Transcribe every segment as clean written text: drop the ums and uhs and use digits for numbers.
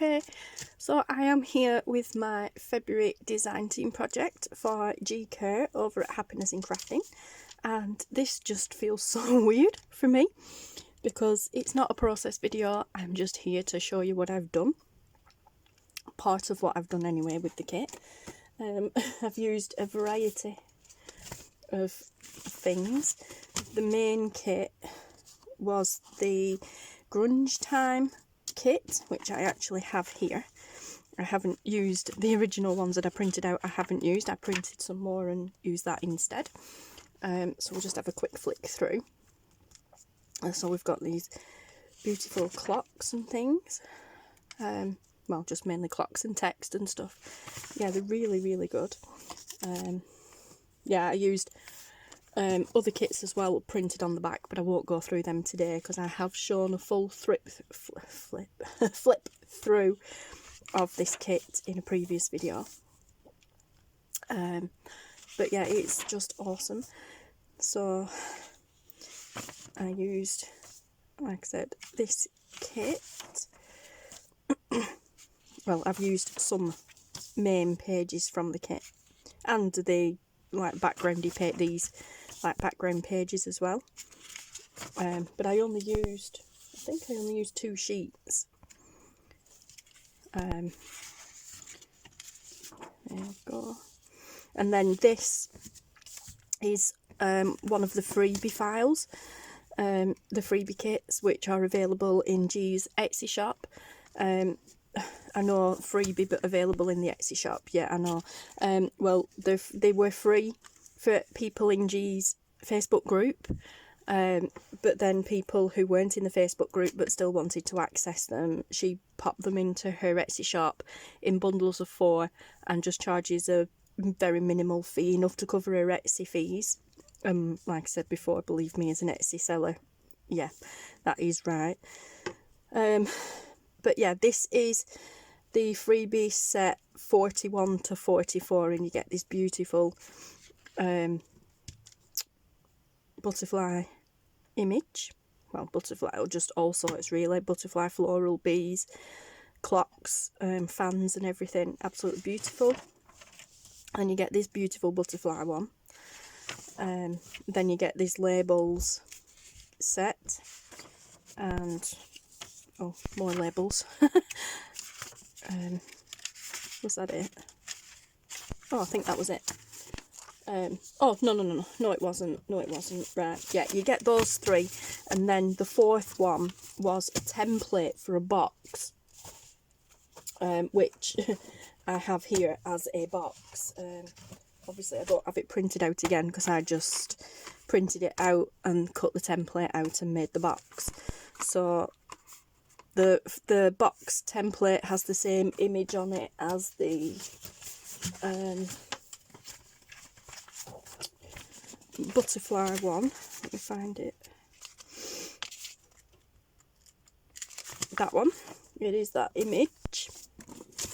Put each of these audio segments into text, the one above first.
Okay, so I am here with my February design team project for Gi Kerr over at Happiness in Crafting, and this just feels so weird for me because it's not a process video. I'm just here to show you what I've done, part of what I've done anyway with the kit. I've used a variety of things. The main kit was the Grunge time kit, which I actually have here. I haven't used the original ones that I printed out. I printed some more and used that instead. So we'll just have a quick flick through. So we've got these beautiful clocks and things. Well, just mainly clocks and text and stuff. Yeah, they're really, really good. Yeah, I used other kits as well printed on the back, but I won't go through them today because I have shown a full flip through of this kit in a previous video. But yeah, it's just awesome. So I used, like I said, this kit. Well, I've used some main pages from the kit and the background pages as well. But I think I only used 2 sheets. There we go. And then this is one of the freebie files, the freebie kits, which are available in Gi's Etsy shop. I know freebie, but available in the Etsy shop. Yeah, I know. Well, they were free for people in Gi's Facebook group, but then people who weren't in the Facebook group but still wanted to access them, she popped them into her Etsy shop in bundles of 4 and just charges a very minimal fee, enough to cover her Etsy fees. Like I said before, believe me, as an Etsy seller, yeah, that is right. But yeah, this is the freebie set 41 to 44, and you get this beautiful butterfly image. Well, butterfly, or just all sorts really, butterfly, floral, bees, clocks, fans and everything. Absolutely beautiful. And you get this beautiful butterfly one. Then you get this labels set, and oh, more labels. Was that it? Oh, I think that was it. Oh, no, it wasn't. Right, yeah, you get those 3, and then the 4th one was a template for a box, which I have here as a box. Obviously I don't have it printed out again because I just printed it out and cut the template out and made the box. So the box template has the same image on it as the butterfly one. Let me find it. That one. It is that image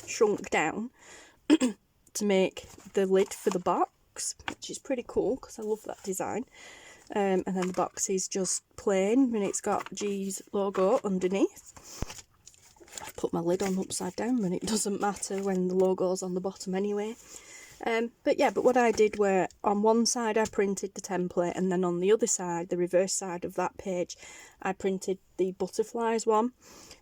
shrunk down to make the lid for the box, which is pretty cool because I love that design. And then the box is just plain and it's got Gi's logo underneath. I've put my lid on upside down, but it doesn't matter when the logo's on the bottom anyway. But what I did were, on one side I printed the template, and then on the other side, the reverse side of that page, I printed the butterflies one.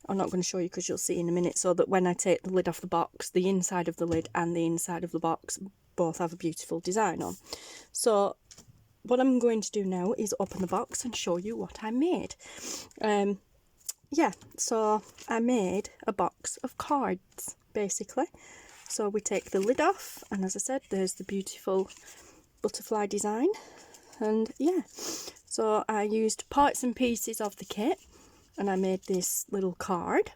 I'm not going to show you because you'll see in a minute, so that when I take the lid off the box, the inside of the lid and the inside of the box both have a beautiful design on. So what I'm going to do now is open the box and show you what I made. Yeah, so I made a box of cards, basically. So we take the lid off, and as I said, there's the beautiful butterfly design. And yeah, so I used parts and pieces of the kit, and I made this little card.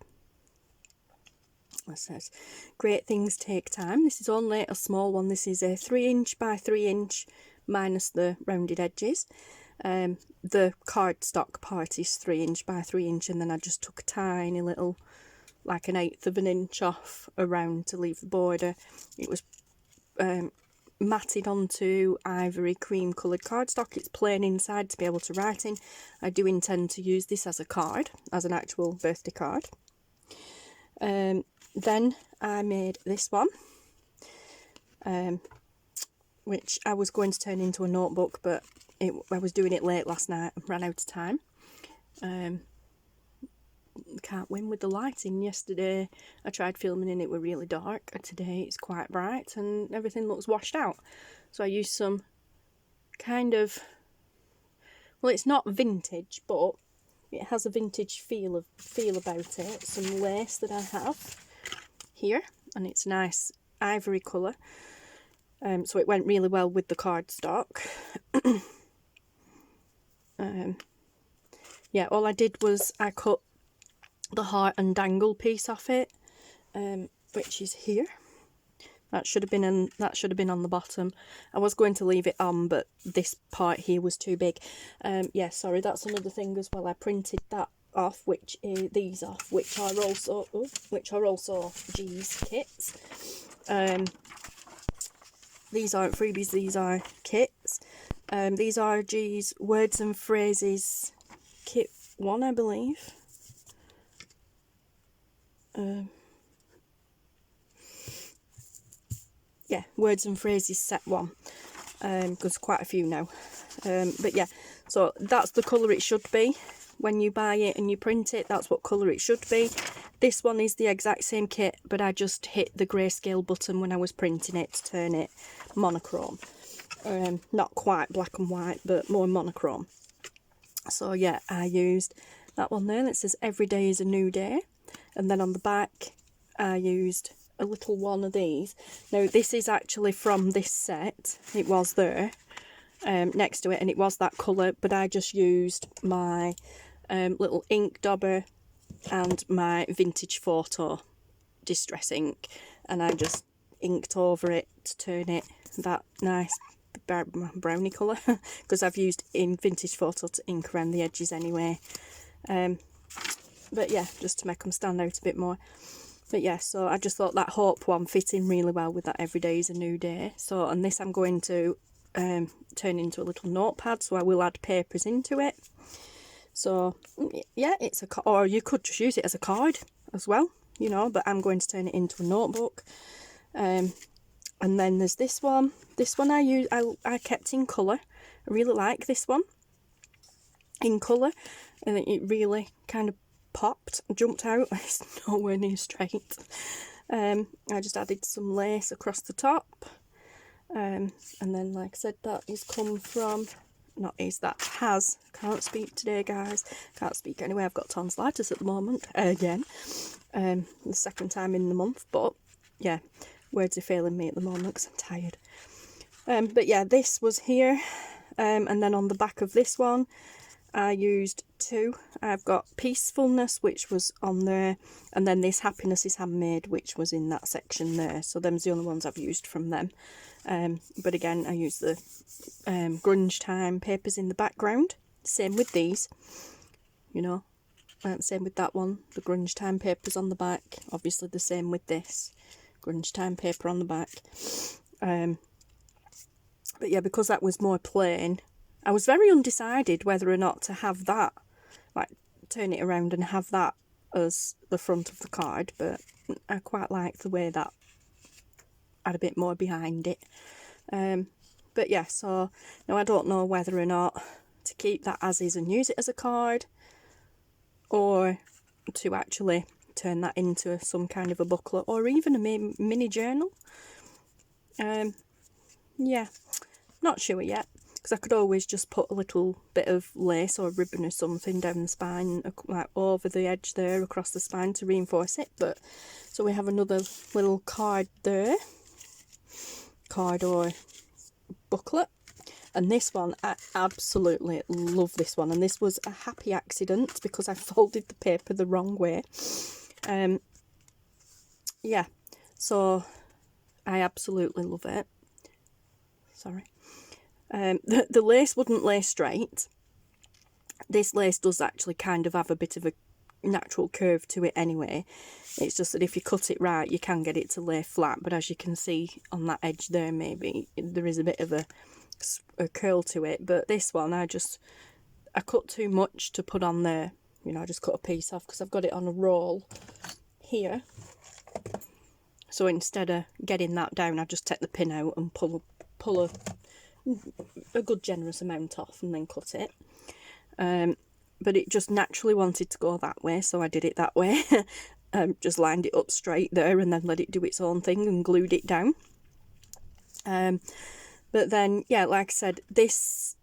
It says, "Great things take time." This is only a small one. This is a 3" by 3" minus the rounded edges. The cardstock part is 3" by 3", and then I just took a tiny little, like an 1/8 of an inch off around to leave the border. It was matted onto ivory cream coloured cardstock. It's plain inside to be able to write in. I do intend to use this as a card, as an actual birthday card. Then I made this one, which I was going to turn into a notebook, but I was doing it late last night and ran out of time. Can't win with the lighting. Yesterday I tried filming and it were really dark, and today it's quite bright and everything looks washed out. So I used some kind of, well, it's not vintage, but it has a vintage feel about it. Some lace that I have here, and it's nice ivory colour, so it went really well with the cardstock. Yeah, all I did was I cut the heart and dangle piece off it, which is here. That should have been on the bottom. I was going to leave it on, but this part here was too big. Yeah, sorry, that's another thing as well. I printed that off, which is these off, which are also Gi's kits. These aren't freebies, these are kits. These are Gi's Words and Phrases kit 1, I believe. Yeah, Words and Phrases set 1, because quite a few now. But yeah, so that's the colour it should be. When you buy it and you print it, that's what colour it should be. This one is the exact same kit, but I just hit the grayscale button when I was printing it to turn it monochrome. Not quite black and white, but more monochrome. So yeah, I used that one there that says every day is a new day. And then on the back, I used a little one of these. Now, this is actually from this set. It was there next to it, and it was that colour, but I just used my little ink dauber and my vintage photo distress ink, and I just inked over it to turn it that nice browny colour, because I've used in vintage photo to ink around the edges anyway. But yeah, just to make them stand out a bit more. But yeah, so I just thought that hope one fit in really well with that every day is a new day. So, and this I'm going to turn into a little notepad, so I will add papers into it. So yeah, it's or you could just use it as a card as well, you know, but I'm going to turn it into a notebook. And then there's this one. This one I kept in colour. I really like this one in colour, and it really kind of jumped out. It's nowhere near straight. I just added some lace across the top, and then, like I said, that is come from, can't speak today, guys, can't speak anyway, I've got tonsillitis at the moment, again, the second time in the month, but yeah, words are failing me at the moment because I'm tired. But yeah, this was here, and then on the back of this one I used 2. I've got Peacefulness, which was on there, and then this Happiness is Handmade, which was in that section there. So them's the only ones I've used from them. But again, I used the Grunge Time papers in the background. Same with these, you know. Same with that one, the Grunge Time papers on the back. Obviously the same with this, Grunge Time paper on the back. But yeah, because that was more plain, I was very undecided whether or not to have that, like turn it around and have that as the front of the card, but I quite like the way that had a bit more behind it. But yeah, so now I don't know whether or not to keep that as is and use it as a card, or to actually turn that into some kind of a booklet or even a mini journal. Yeah, not sure yet, because I could always just put a little bit of lace or ribbon or something down the spine, like over the edge there, across the spine to reinforce it. But so we have another little card there, card or booklet. And this one, I absolutely love this one, and this was a happy accident because I folded the paper the wrong way. Yeah, so I absolutely love it. Sorry. The lace wouldn't lay straight. This lace does actually kind of have a bit of a natural curve to it anyway. It's just that if you cut it right, you can get it to lay flat, but as you can see on that edge there, maybe there is a bit of a curl to it. But this one, I cut too much to put on there, you know. I just cut a piece off because I've got it on a roll here, So instead of getting that down, I just take the pin out and pull a good generous amount off and then cut it. But it just naturally wanted to go that way, so I did it that way. Just lined it up straight there and then let it do its own thing and glued it down. But then, yeah, like I said, this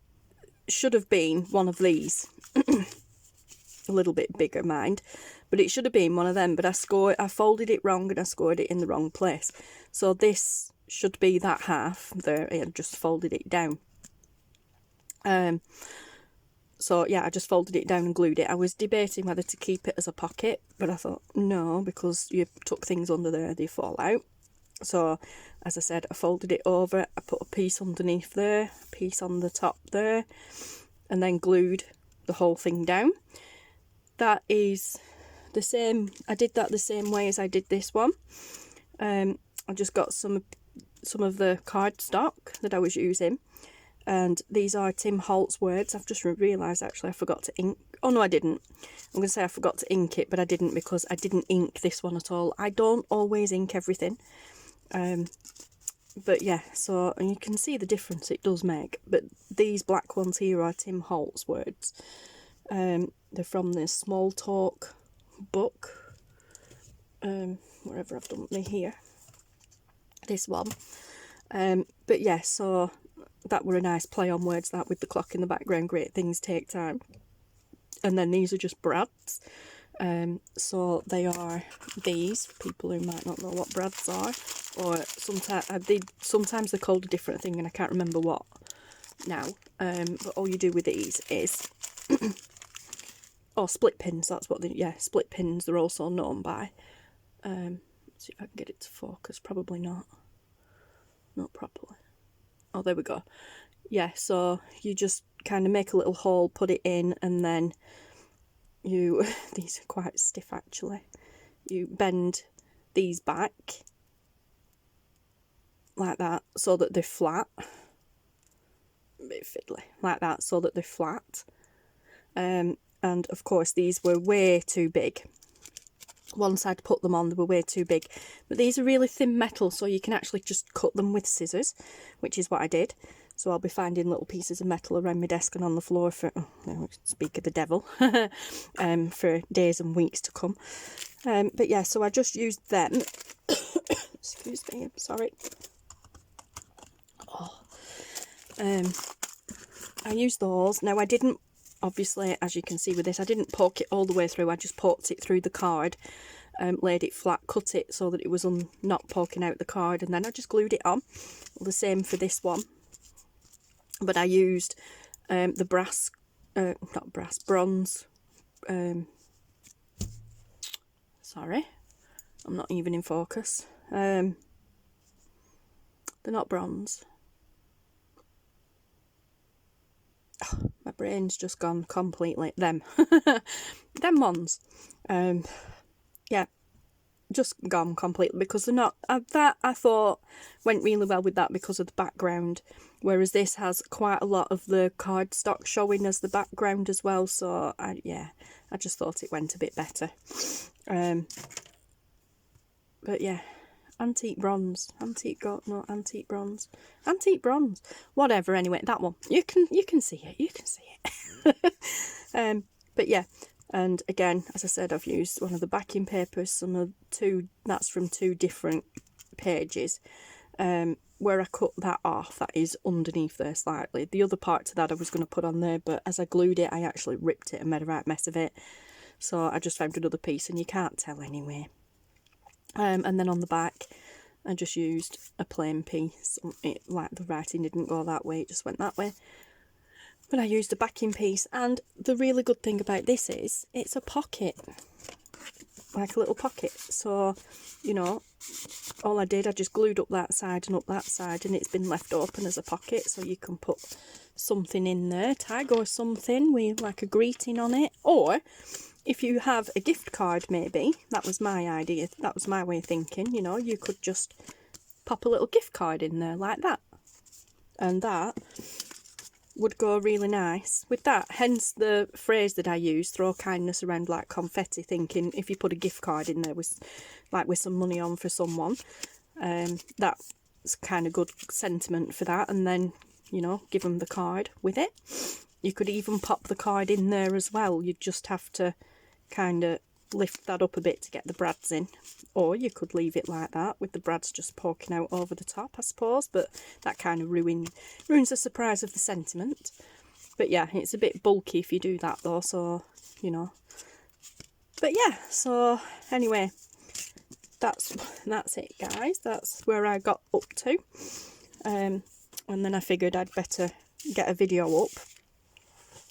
should have been one of these. A little bit bigger, mind. But it should have been one of them. But I folded it wrong and I scored it in the wrong place. So this should be that half there. I just folded it down. So yeah, I just folded it down and glued it. I was debating whether to keep it as a pocket, but I thought no, because you tuck things under there, they fall out. So as I said, I folded it over, I put a piece underneath there, a piece on the top there, and then glued the whole thing down. That is the same, I did that the same way as I did this one. I just got some of the cardstock that I was using, and these are Tim Holtz words. I've just realised actually I forgot to ink. Oh no, I didn't. I'm going to say I forgot to ink it, but I didn't, because I didn't ink this one at all. I don't always ink everything. But yeah, so, and you can see the difference it does make. But these black ones here are Tim Holtz words. They're from the Small Talk book. Wherever I've done me here. This one. But yeah, so that were a nice play on words, that, with the clock in the background. Great things take time. And then these are just brads. So they are these, for people who might not know what brads are, or sometimes they're called a different thing and I can't remember what now. But all you do with these is split pins. That's what split pins they're also known by. Let's see if I can get it to focus. Probably not properly. Oh, there we go. Yeah, so you just kind of make a little hole, put it in, and then these are quite stiff actually. You bend these back like that so that they're flat. A bit fiddly, like that, so that they're flat. And of course these were way too big. Once I'd put them on, they were way too big. But these are really thin metal, so you can actually just cut them with scissors, which is what I did. So I'll be finding little pieces of metal around my desk and on the floor for, speak of the devil, for days and weeks to come. But yeah, so I just used them. Excuse me, I'm sorry. I used those. Now I didn't, obviously, as you can see with this, I didn't poke it all the way through. I just poked it through the card, laid it flat, cut it so that it was not poking out the card, and then I just glued it on. The same for this one. But I used the bronze. Sorry, I'm not even in focus. They're not bronze. Oh, my brain's just gone completely. Them ones. Yeah, just gone completely, because they're not. That I thought went really well with that because of the background, whereas this has quite a lot of the cardstock showing as the background as well. So I just thought it went a bit better. But yeah, antique bronze, whatever. Anyway, that one you can see it. But yeah. And again, as I said, I've used one of the backing papers, that's from two different pages. Where I cut that off, that is underneath there slightly. The other part to that I was going to put on there, but as I glued it, I actually ripped it and made a right mess of it. So I just found another piece, and you can't tell anyway. And then on the back, I just used a plain piece. Like the writing didn't go that way, it just went that way. But I used a backing piece, and the really good thing about this is it's a pocket, like a little pocket. So, all I just glued up that side and up that side, and it's been left open as a pocket, so you can put something in there, tag or something with like a greeting on it. Or if you have a gift card, maybe, that was my idea, that was my way of thinking, you could just pop a little gift card in there like that. And that would go really nice with that. Hence the phrase that I use, throw kindness around like confetti, thinking if you put a gift card in there with some money on for someone, that's kind of good sentiment for that. And then, you know, give them the card with it. You could even pop the card in there as well. You'd just have to kind of lift that up a bit to get the brads in, or you could leave it like that with the brads just poking out over the top, I suppose, but that kind of ruins the surprise of the sentiment. But yeah, it's a bit bulky if you do that though, so you know. But yeah, so anyway, that's it guys, that's where I got up to, and then I figured I'd better get a video up.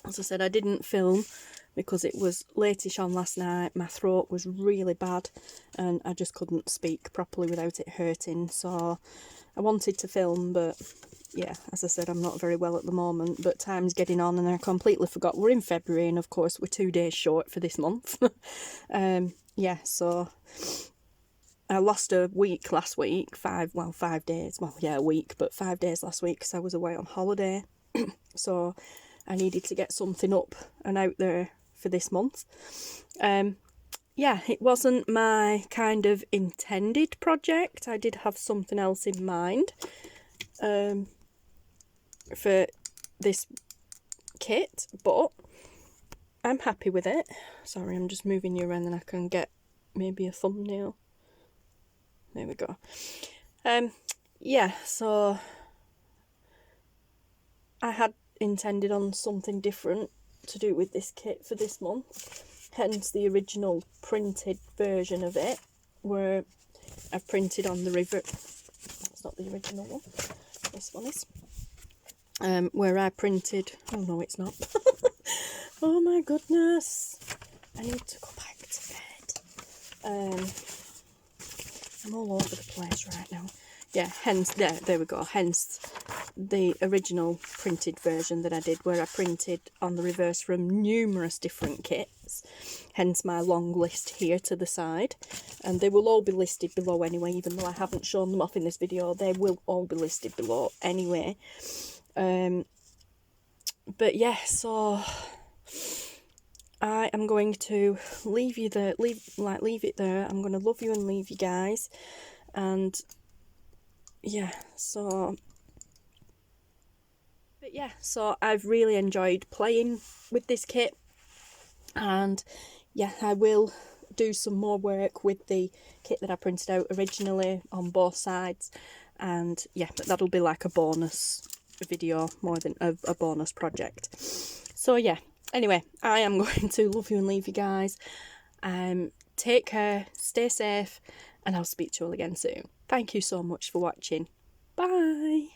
As I said, I didn't film because it was latish on last night. My throat was really bad and I just couldn't speak properly without it hurting, so I wanted to film, but yeah, as I said, I'm not very well at the moment, but time's getting on and I completely forgot we're in February, and of course we're 2 days short for this month. Yeah, so I lost a week last week, 5 days, well yeah, a week, but 5 days last week because I was away on holiday. So I needed to get something up and out there for this month. Yeah, it wasn't my kind of intended project. I did have something else in mind for this kit, but I'm happy with it. Sorry, I'm just moving you around and I can get maybe a thumbnail. There we go. Yeah, so I had intended on something different to do with this kit for this month, hence the original printed version of it, where I've printed on the that's not the original one, this one is, where I printed, oh no it's not, oh my goodness, I need to go back to bed, I'm all over the place right now. Yeah, hence, there we go, hence the original printed version that I did, where I printed on the reverse from numerous different kits, hence my long list here to the side, and they will all be listed below anyway, even though I haven't shown them off in this video, they will all be listed below anyway. But yeah, so I am going to leave it there. I'm going to love you and leave you guys, and yeah, so I've really enjoyed playing with this kit, and yeah, I will do some more work with the kit that I printed out originally on both sides, and yeah, but that'll be like a bonus video more than a bonus project. So yeah, anyway, I am going to love you and leave you guys. Take care, stay safe, and I'll speak to you all again soon. Thank you so much for watching. Bye.